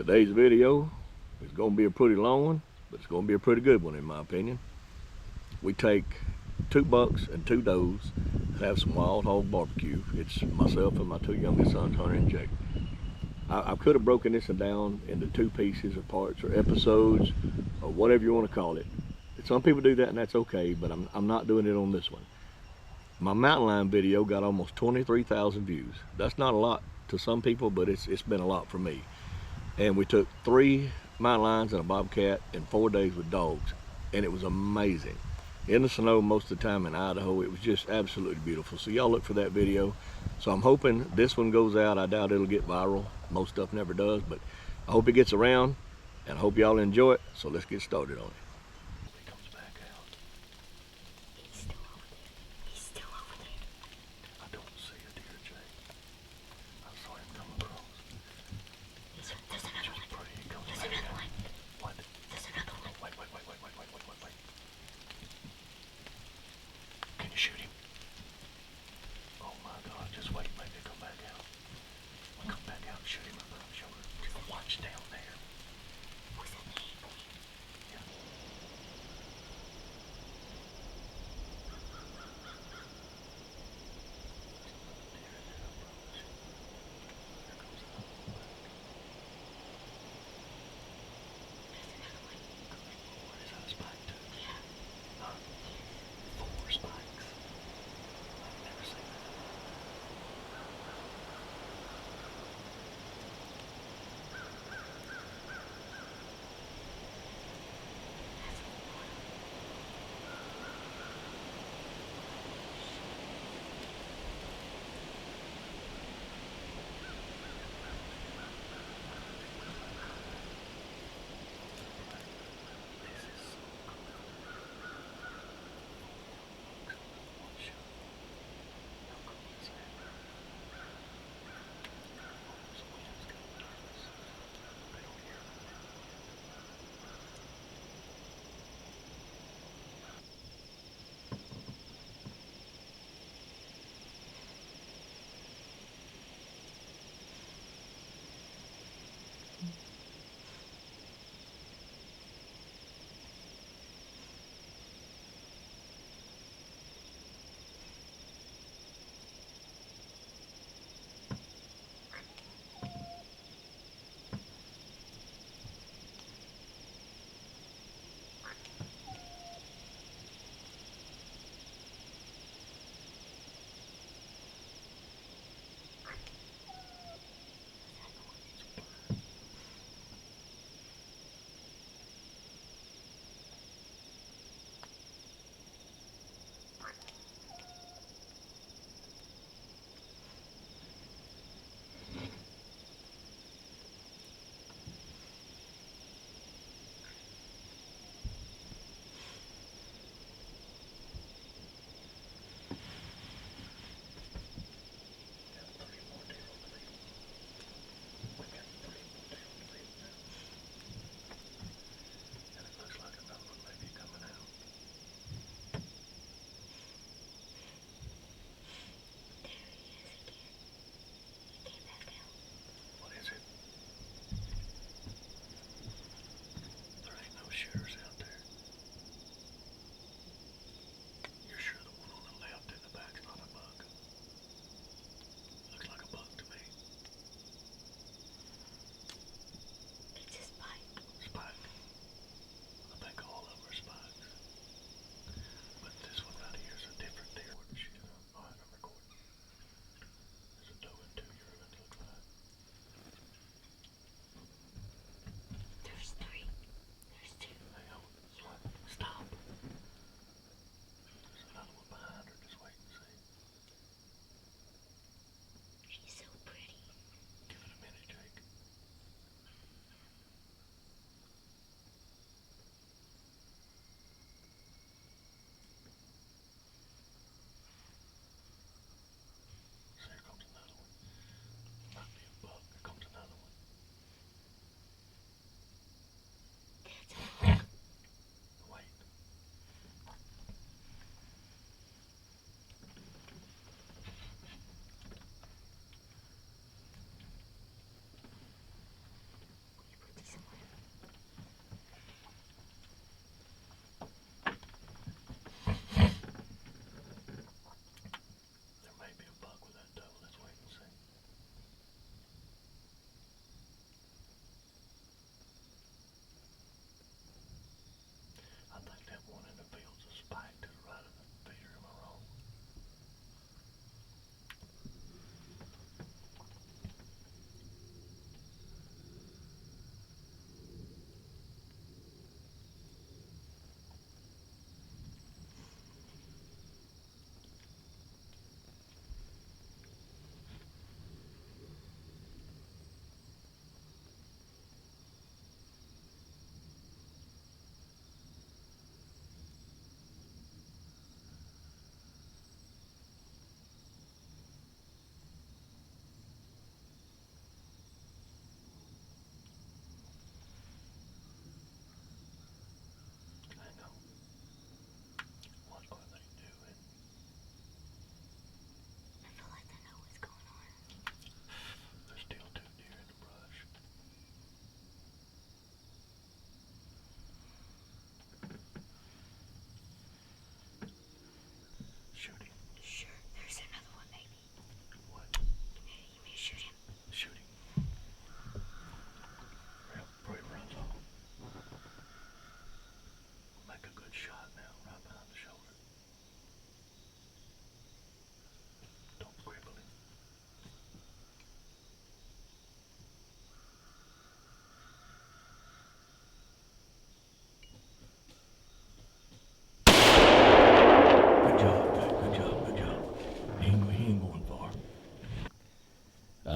Today's video is going to be a pretty long one, but it's going to be a pretty good one in my opinion. We take 2 bucks and 2 does and have some wild hog barbecue. It's myself and my 2 youngest sons, Hunter and Jake. I could have broken this down into 2 pieces or parts or episodes or whatever you want to call it. Some people do that and that's okay, but I'm not doing it on this one. My mountain lion video got almost 23,000 views. That's not a lot to some people, but it's been a lot for me. And we took 3 mountain lions and a bobcat in 4 days with dogs, and it was amazing. In the snow most of the time in Idaho, it was just absolutely beautiful. So y'all look for that video. So I'm hoping this one goes out. I doubt it'll get viral. Most stuff never does, but I hope it gets around, and I hope y'all enjoy it. So let's get started on it. Shoot him. Oh my God, just wait, maybe he'll come back out. We'll come back out and shoot him above the shoulder. Watch down there. What's that name? Yeah.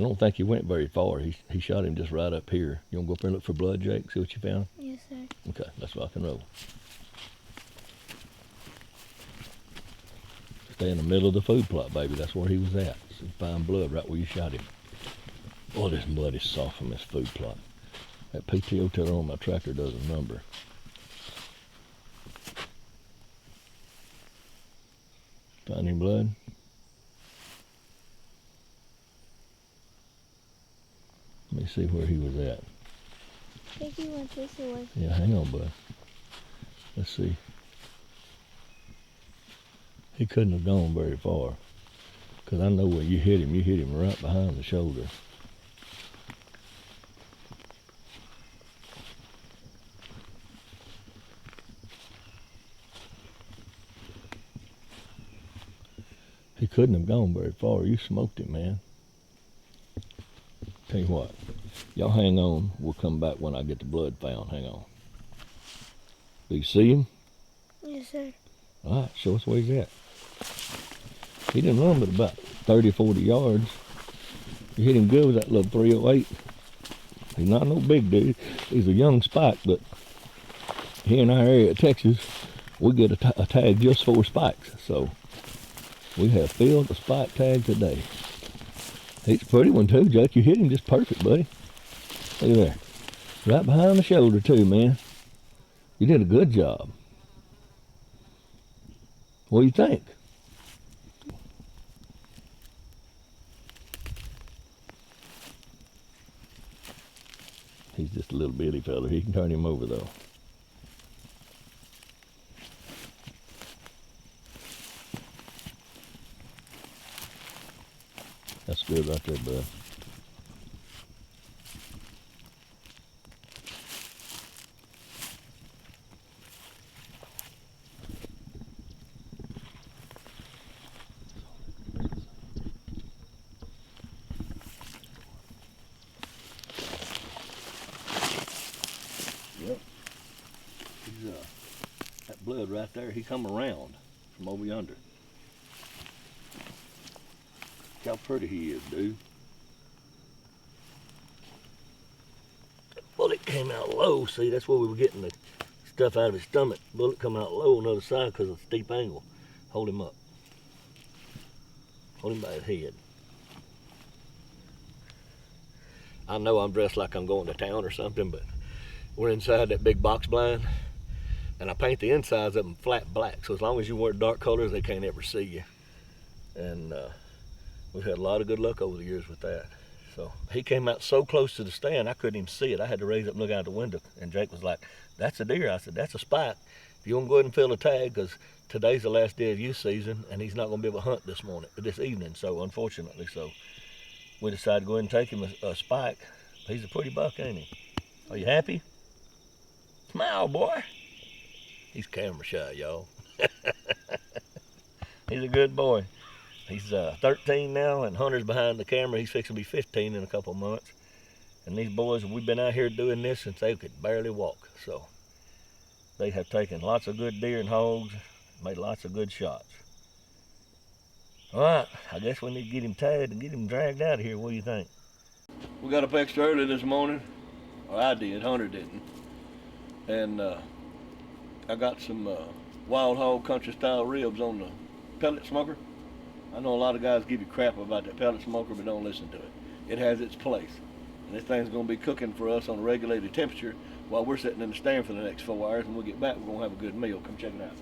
don't think he went very far. He shot him just right up here. You want to go up there and look for blood, Jake? See what you found? Yes, sir. Okay, let's rock and roll. Stay in the middle of the food plot, baby. That's where he was at. So find blood right where you shot him. Oh, this mud is soft from this food plot. That PTO tiller on my tractor does a number. Find any blood? Let me see where he was at. I think he went this way. Yeah, hang on, bud. Let's see. He couldn't have gone very far, because I know where you hit him right behind the shoulder. He couldn't have gone very far. You smoked him, man. Tell you what, y'all hang on. We'll come back when I get the blood found. Hang on. Do you see him? Yes, sir. All right, show us where he's at. He didn't run but about 30, 40 yards. You hit him good with that little 308. He's not no big dude. He's a young spike, but here in our area of Texas, we get a tag just for spikes. So we have filled the spike tag today. He's a pretty one too, Jake. You hit him just perfect, buddy. Look there. Right behind the shoulder too, man. You did a good job. What do you think? He's just a little bitty fella. He can turn him over though. That's good right there, bud. Yep. That blood right there, he come around from over yonder. Look how pretty he is, dude. Bullet came out low. See, that's where we were getting the stuff out of his stomach. Bullet come out low on the other side because of the steep angle. Hold him up. Hold him by his head. I know I'm dressed like I'm going to town or something, but we're inside that big box blind, and I paint the insides of them flat black. So as long as you wear dark colors, they can't ever see you. And we've had a lot of good luck over the years with that. So he came out so close to the stand, I couldn't even see it. I had to raise up and look out the window. And Jake was like, "That's a deer." I said, "That's a spike. If you want to go ahead and fill the tag, because today's the last day of youth season, and he's not going to be able to hunt this evening. So unfortunately, so we decided to go ahead and take him a spike. He's a pretty buck, ain't he? Are you happy? Smile, boy. He's camera shy, y'all. He's a good boy. He's 13 now, and Hunter's behind the camera. He's fixing to be 15 in a couple of months. And these boys, we've been out here doing this since they could barely walk. So they have taken lots of good deer and hogs, made lots of good shots. All right, I guess we need to get him tagged and get him dragged out of here. What do you think? We got up extra early this morning, or I did, Hunter didn't. And I got some wild hog country style ribs on the pellet smoker. I know a lot of guys give you crap about that pellet smoker, but don't listen to it. It has its place. And this thing's gonna be cooking for us on a regulated temperature while we're sitting in the stand for the next 4 hours. When we get back, we're gonna have a good meal. Come check it out.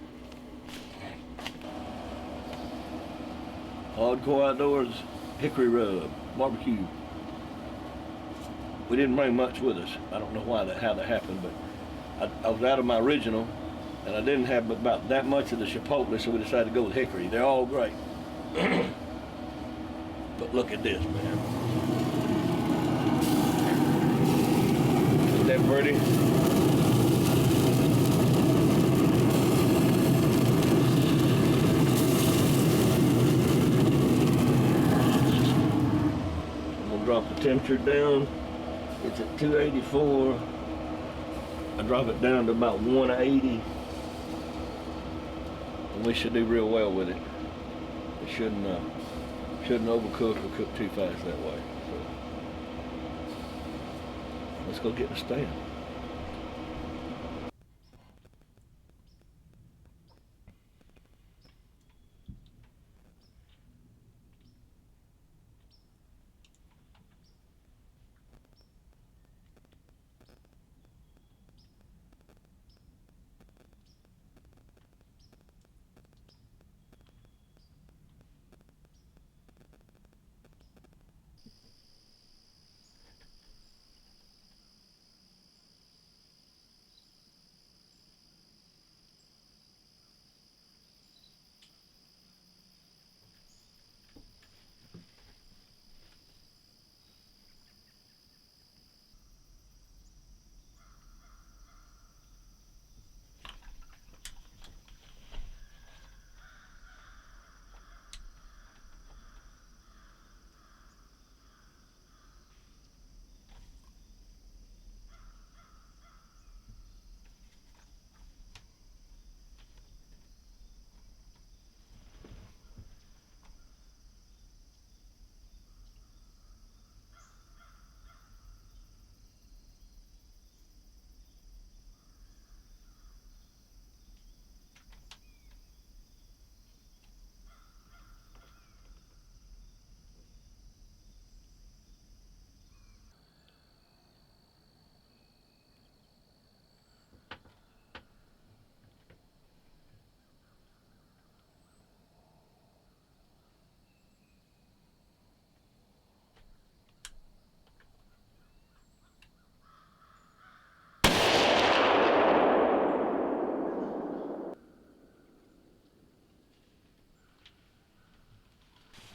Hardcore Outdoors hickory rub, barbecue. We didn't bring much with us. I don't know how that happened, but I was out of my original, and I didn't have about that much of the chipotle, so we decided to go with hickory. They're all great. But look at this, man. Isn't that pretty? I'm gonna drop the temperature down. It's at 284. I drop it down to about 180, and we should do real well with it. It shouldn't overcook or cook too fast that way. So. Let's go get the stand.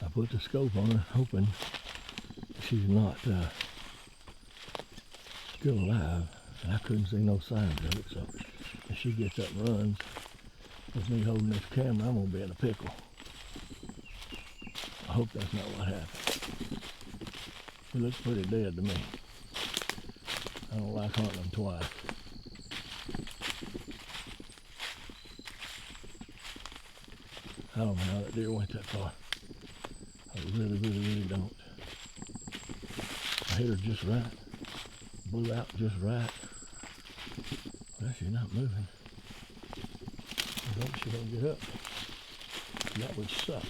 I put the scope on her, hoping she's not still alive. And I couldn't see no signs of it, so if she gets up and runs, with me holding this camera, I'm gonna be in a pickle. I hope that's not what happened. She looks pretty dead to me. I don't like hunting them twice. I don't know how that deer went that far. I really don't. I hit her just right. Blew out just right. Well, she's not moving. I hope she don't get up. That would suck.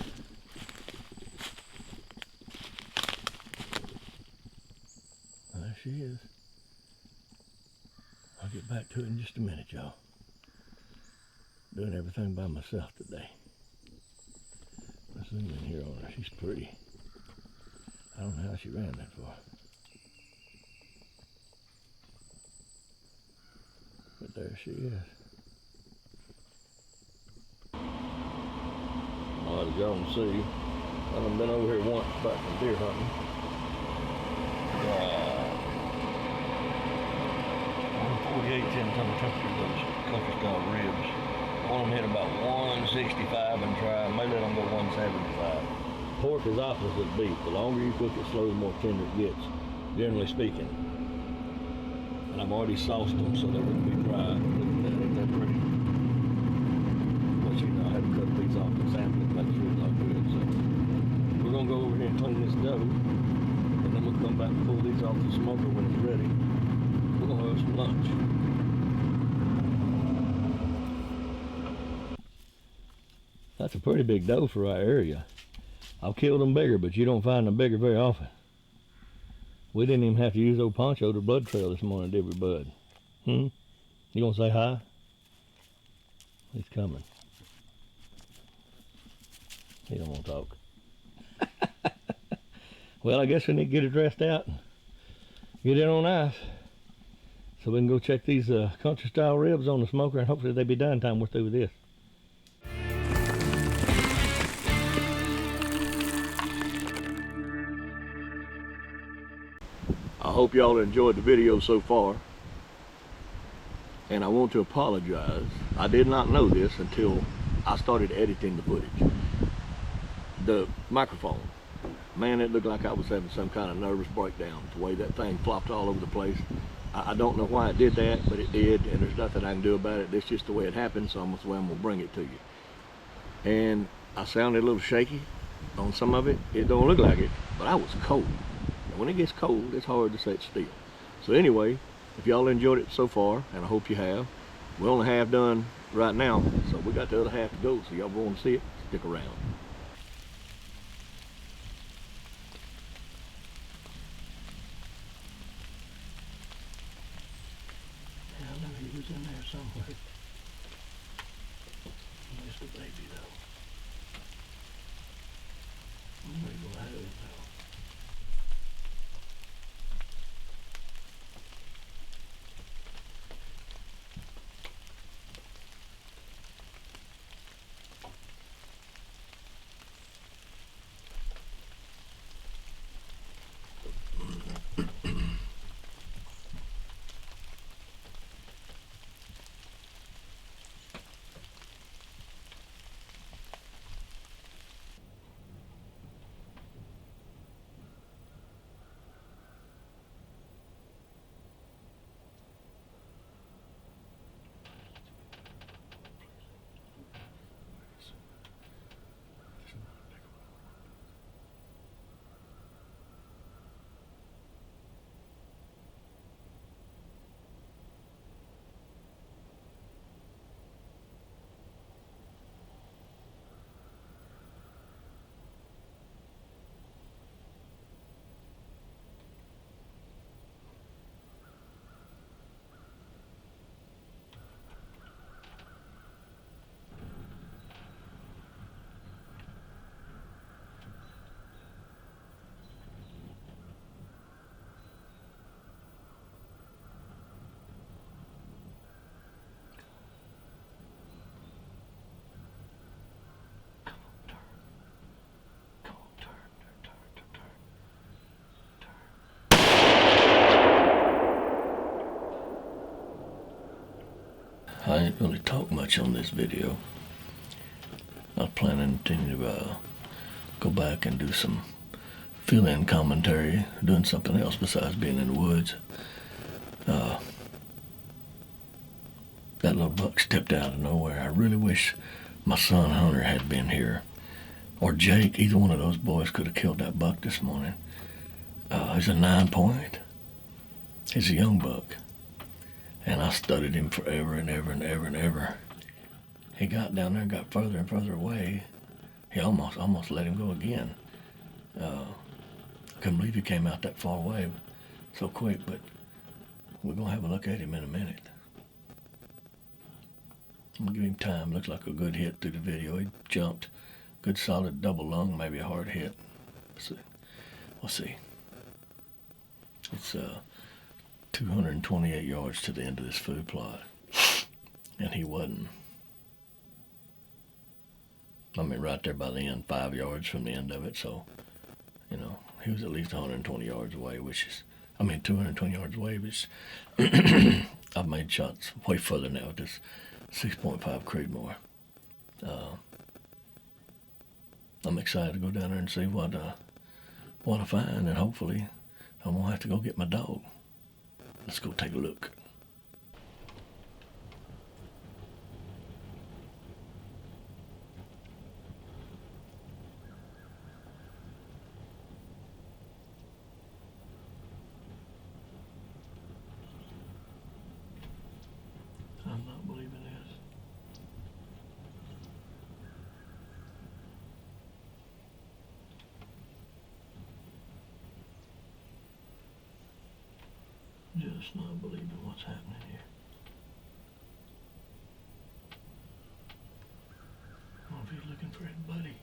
There she is. I'll get back to it in just a minute, y'all. Doing everything by myself today. Let's zoom in here on her. She's pretty. I don't know how she ran that far. But there she is. Well, as y'all can see, I've been over here once back from deer hunting. On 48 10-ton temperature, those country style ribs. I want them hit about 165 and try, maybe let them go 175. Pork is opposite beef. The longer you cook it slow, the more tender it gets, generally speaking. And I've already sauced them so they wouldn't be dry. They're pretty. But you know, I had to cut these off and sample it, make sure it's all good. So we're gonna go over here and clean this dough, and then we'll come back and pull these off the smoker when it's ready. We're gonna have some lunch. That's a pretty big doe for our area. I've killed them bigger, but you don't find them bigger very often. We didn't even have to use old Poncho to blood trail this morning, did we, bud? You gonna say hi? He's coming. He don't want to talk. Well, I guess we need to get it dressed out and get it on ice so we can go check these country style ribs on the smoker, and hopefully they'll be done time we're through with this. I hope y'all enjoyed the video so far, and I want to apologize. I did not know this until I started editing the footage. The microphone, man, it looked like I was having some kind of nervous breakdown, the way that thing flopped all over the place. I don't know why it did that, but it did, and there's nothing I can do about it. That's just the way it happened, so that's the way I'm gonna bring it to you. And I sounded a little shaky on some of it. It don't look like it, but I was cold. And when it gets cold, it's hard to sit still. So anyway, if y'all enjoyed it so far, and I hope you have, we're only half done right now, so we got the other half to go. So y'all want to see it, stick around. I know he was in there somewhere. Where's the baby though? I'm gonna go have it though. I ain't really talk much on this video. I was planning to go back and do some fill-in commentary, doing something else besides being in the woods. That little buck stepped out of nowhere. I really wish my son Hunter had been here, or Jake. Either one of those boys could have killed that buck this morning. He's a 9-point. He's a young buck. And I studied him forever and ever and ever and ever. He got down there and got further and further away. He almost let him go again. I couldn't believe he came out that far away so quick, but we're going to have a look at him in a minute. I'm going to give him time. Looks like a good hit through the video. He jumped. Good solid double lung, maybe a hard hit. We'll see. It's 228 yards to the end of this food plot. And he wasn't. I mean, right there by the end, 5 yards from the end of it. So, you know, he was at least 120 yards away, 220 yards away, which I've made shots way further now with this 6.5 Creedmoor. I'm excited to go down there and see what I find, and hopefully I won't have to go get my dog. Let's go take a look. I'm not believing this. Just not believing what's happening here. I wonder if he's looking for his buddy.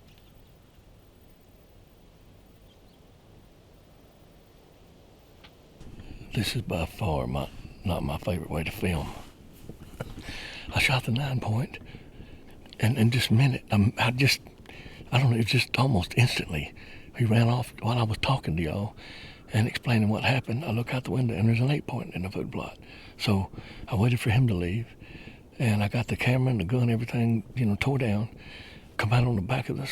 This is by far not my favorite way to film. I shot the 9-point, and in just a minute, I don't know, it just almost instantly, he ran off while I was talking to y'all and explaining what happened. I look out the window, and there's an 8-point in the food plot. So I waited for him to leave, and I got the camera and the gun, everything, tore down, come out on the back of the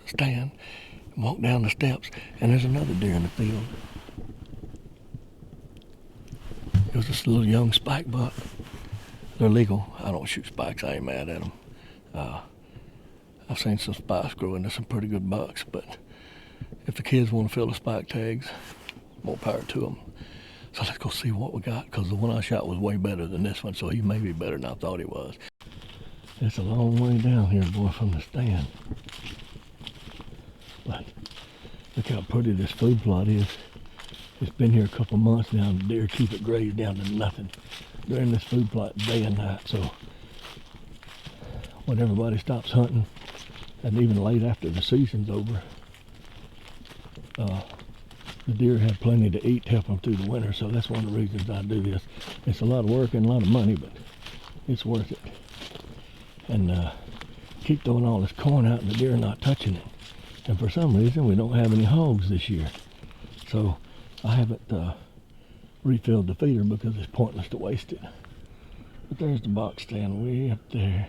stand, walk down the steps, and there's another deer in the field. It was this little young spike buck. They're legal. I don't shoot spikes. I ain't mad at them. I've seen some spikes grow into some pretty good bucks, but if the kids want to fill the spike tags, more power to them. So let's go see what we got, because the one I shot was way better than this one, so he may be better than I thought he was. It's a long way down here, boy, from the stand. But look how pretty this food plot is. It's been here a couple months now, and the deer keep it grazed down to nothing during this food plot day and night. So when everybody stops hunting, and even late after the season's over, the deer have plenty to eat to help them through the winter. So that's one of the reasons I do this. It's a lot of work and a lot of money, but it's worth it. And keep throwing all this corn out and the deer not touching it. And for some reason, we don't have any hogs this year. So I haven't refilled the feeder because it's pointless to waste it. But there's the box stand way up there.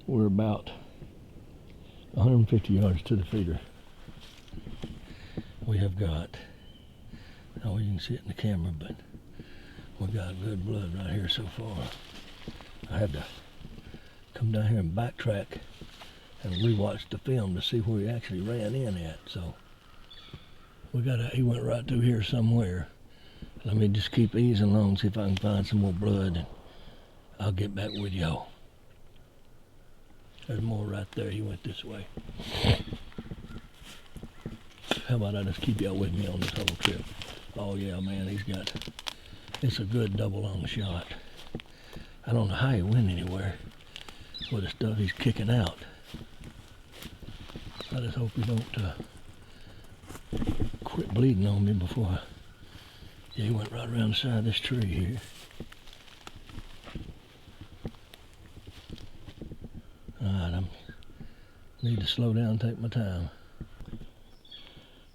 We're about 150 yards to the feeder. We have got, oh, you can see it in the camera, but we got good blood right here so far. I had to come down here and backtrack and rewatch the film to see where he actually ran in at. So he went right through here somewhere. Let me just keep easing along, see if I can find some more blood, and I'll get back with y'all. There's more right there. He went this way. How about I just keep y'all with me on this whole trip? Oh yeah, man, it's a good double long shot. I don't know how he went anywhere with the stuff he's kicking out. I just hope he don't quit bleeding on me before yeah, he went right around the side of this tree here. Alright, I need to slow down and take my time.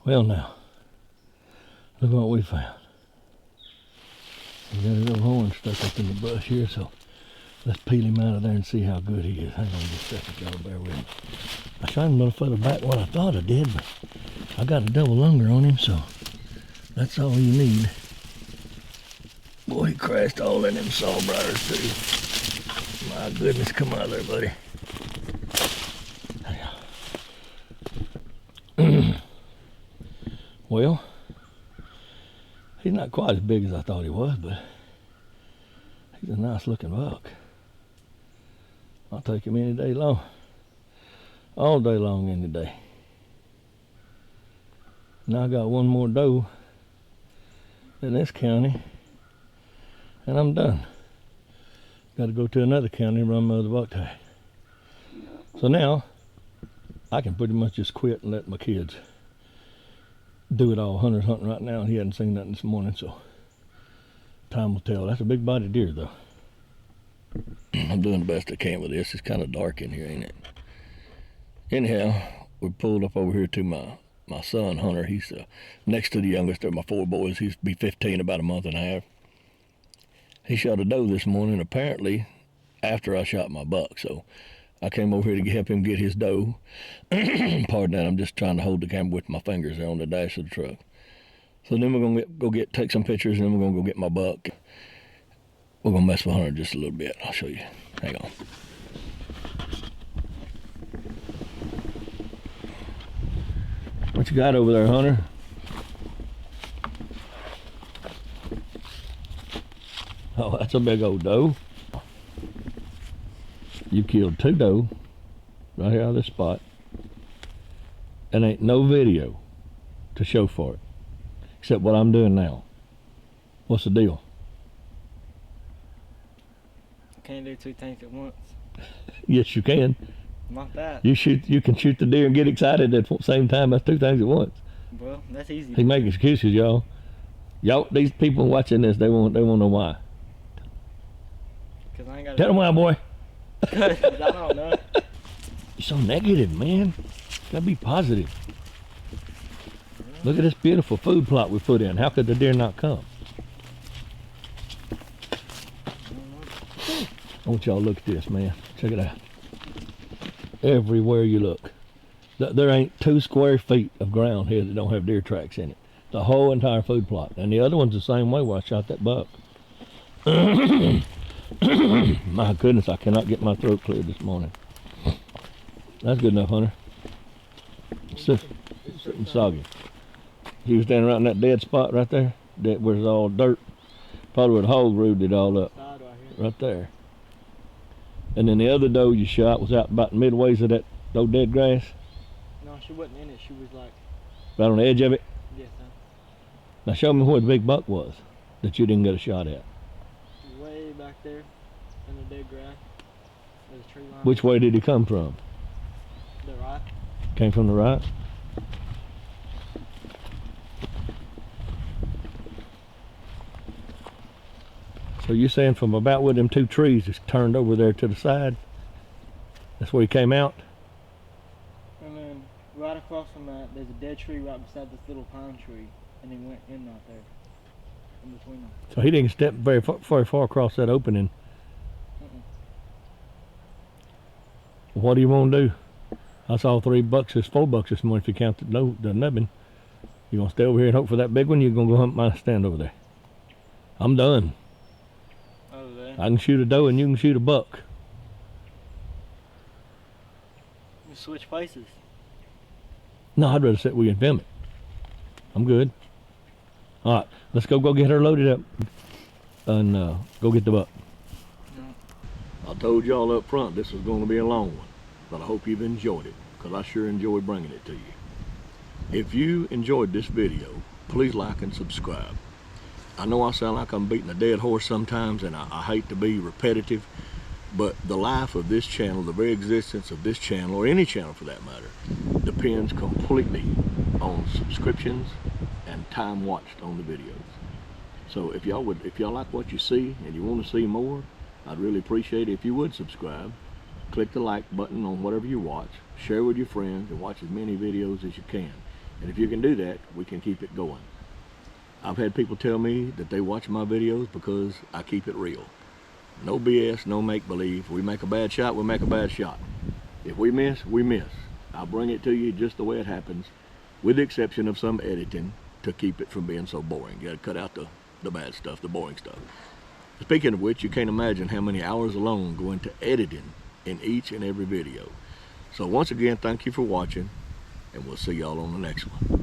Well now, look what we found. We got a little horn stuck up in the brush here, so let's peel him out of there and see how good he is. Hang on just a second, y'all, bear with me. I shot him a little further back what I thought I did, but I got a double lunger on him, so that's all you need. Boy, he crashed all in them sawbriars too. My goodness, come out of there, buddy. Well, he's not quite as big as I thought he was, but he's a nice looking buck. I'll take him any day long. All day long, any day. Now I got one more doe in this county, and I'm done. Got to go to another county and run my other buck tag. So now I can pretty much just quit and let my kids do it all. Hunter's hunting right now, and he hadn't seen nothing this morning, so time will tell. That's a big body deer, though. I'm doing the best I can with this. It's kind of dark in here, ain't it? Anyhow, we pulled up over here to my son, Hunter. He's next to the youngest of my four boys. He's be 15 about a month and a half. He shot a doe this morning, apparently after I shot my buck, so I came over here to help him get his doe. Pardon that, I'm just trying to hold the camera with my fingers there on the dash of the truck. So then we're gonna take some pictures, and then we're gonna go get my buck. We're gonna mess with Hunter just a little bit. I'll show you. Hang on. What you got over there, Hunter? Oh, that's a big old doe. You killed two doe right here out of this spot, and ain't no video to show for it, except what I'm doing now. What's the deal? Can't do two things at once. Yes, you can. Not that. You can shoot the deer and get excited at the same time. That's two things at once. Well, that's easy. He make excuses, y'all. These people watching this, they won't know why. Cause I ain't got. Tell them why, boy. I don't know. You're so negative, man. Gotta be positive. Look at this beautiful food plot we put in. How could the deer not come? I want y'all to look at this, man. Check it out. Everywhere you look, there ain't 2 square feet of ground here that don't have deer tracks in it. The whole entire food plot. And the other one's the same way where I shot that buck. My goodness, I cannot get my throat cleared this morning. That's good enough, Hunter. It's sitting soggy. He was standing right in that dead spot right there, that was all dirt. Probably where the hog rooted it all up, Side right here. right there. And then the other doe you shot was out about midways of that old dead grass, No, she wasn't in it. She was like, right on the edge of it. yes, sir. Now show me where the big buck was that you didn't get a shot at. Way back there in the dead grass. There's a tree line. Which way did he come from? The right. Came from the right? So you're saying from about where them two trees is turned over there to the side? That's where he came out? And then right across from that, there's a dead tree right beside this little pine tree. And he went in right there. In between them. So he didn't step very far across that opening. What do you want to do? I saw 4 bucks this morning if you count the nubbin. You gonna stay over here and hope for that big one? You're gonna go hunt my stand over there. I'm done. Over there. I can shoot a doe and you can shoot a buck. We switch places. No, I'd rather sit where you can film it. I'm good. All right, let's go get her loaded up and go get the buck. I told y'all up front this was going to be a long one, but I hope you've enjoyed it, because I sure enjoyed bringing it to you. If you enjoyed this video, please like and subscribe. I know I sound like I'm beating a dead horse sometimes, and I hate to be repetitive, but the life of this channel, the very existence of this channel, or any channel for that matter, depends completely on subscriptions and time watched on the videos. So if y'all like what you see and you want to see more, I'd really appreciate it if you would subscribe, click the like button on whatever you watch, share with your friends, and watch as many videos as you can. And if you can do that, we can keep it going. I've had people tell me that they watch my videos because I keep it real. No BS, no make-believe. If we make a bad shot, we make a bad shot. If we miss, we miss. I'll bring it to you just the way it happens, with the exception of some editing to keep it from being so boring. You gotta cut out the bad stuff, the boring stuff. Speaking of which, you can't imagine how many hours alone go into editing in each and every video. So once again, thank you for watching, and we'll see y'all on the next one.